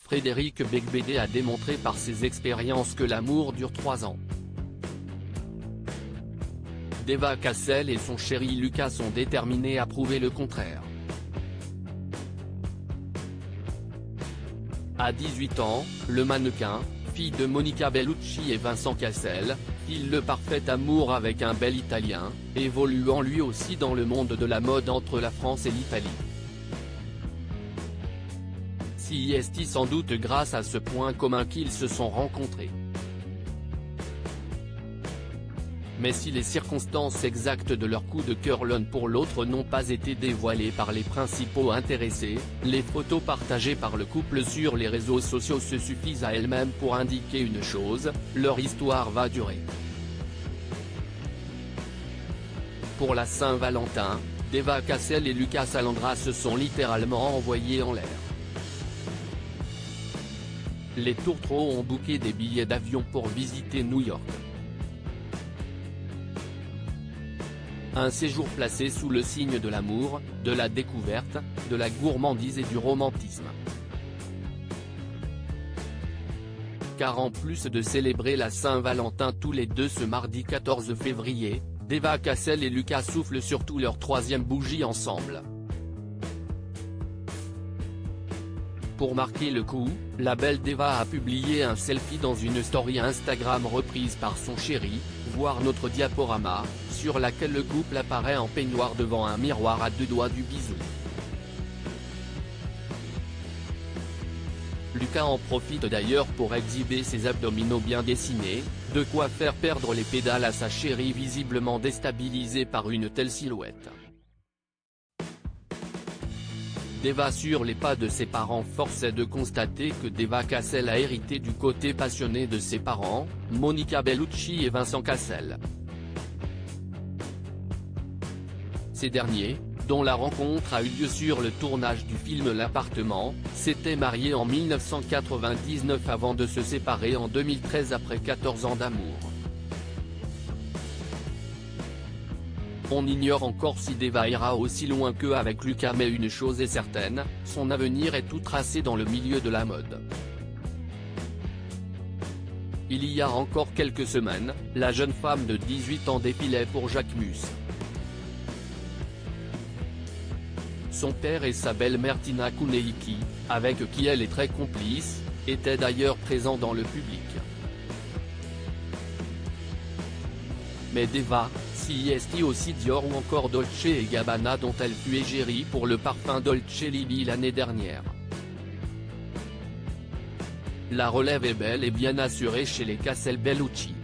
Frédéric Beigbeder a démontré par ses expériences que l'amour dure 3 ans. Deva Cassel et son chéri Lucas sont déterminés à prouver le contraire. À 18 ans, le mannequin, fille de Monica Bellucci et Vincent Cassel, file le parfait amour avec un bel Italien, évoluant lui aussi dans le monde de la mode entre la France et l'Italie. Si est sans doute grâce à ce point commun qu'ils se sont rencontrés. Mais si les circonstances exactes de leur coup de cœur l'un pour l'autre n'ont pas été dévoilées par les principaux intéressés, les photos partagées par le couple sur les réseaux sociaux se suffisent à elles-mêmes pour indiquer une chose: leur histoire va durer. Pour la Saint-Valentin, Deva Cassel et Lucas Alendra se sont littéralement envoyés en l'air. Les tourtereaux ont booké des billets d'avion pour visiter New York. Un séjour placé sous le signe de l'amour, de la découverte, de la gourmandise et du romantisme. Car en plus de célébrer la Saint-Valentin tous les deux ce mardi 14 février, Deva Cassel et Lucas soufflent surtout leur 3e bougie ensemble. Pour marquer le coup, la belle Deva a publié un selfie dans une story Instagram reprise par son chéri, voire notre diaporama, sur laquelle le couple apparaît en peignoir devant un miroir à 2 doigts du bisou. Lucas en profite d'ailleurs pour exhiber ses abdominaux bien dessinés, de quoi faire perdre les pédales à sa chérie visiblement déstabilisée par une telle silhouette. Deva sur les pas de ses parents. Force est de constater que Deva Cassel a hérité du côté passionné de ses parents, Monica Bellucci et Vincent Cassel. Ces derniers, dont la rencontre a eu lieu sur le tournage du film L'Appartement, s'étaient mariés en 1999 avant de se séparer en 2013 après 14 ans d'amour. On ignore encore si Deva ira aussi loin qu'eux avec Lucas, mais une chose est certaine, son avenir est tout tracé dans le milieu de la mode. Il y a encore quelques semaines, la jeune femme de 18 ans défilait pour Jacquemus. Son père et sa belle-mère Tina Kuneiki, avec qui elle est très complice, étaient d'ailleurs présents dans le public. Mais Deva, si est aussi Dior ou encore Dolce & Gabbana dont elle fut égérie pour le parfum Dolce Lily l'année dernière. La relève est belle et bien assurée chez les Cassel Bellucci.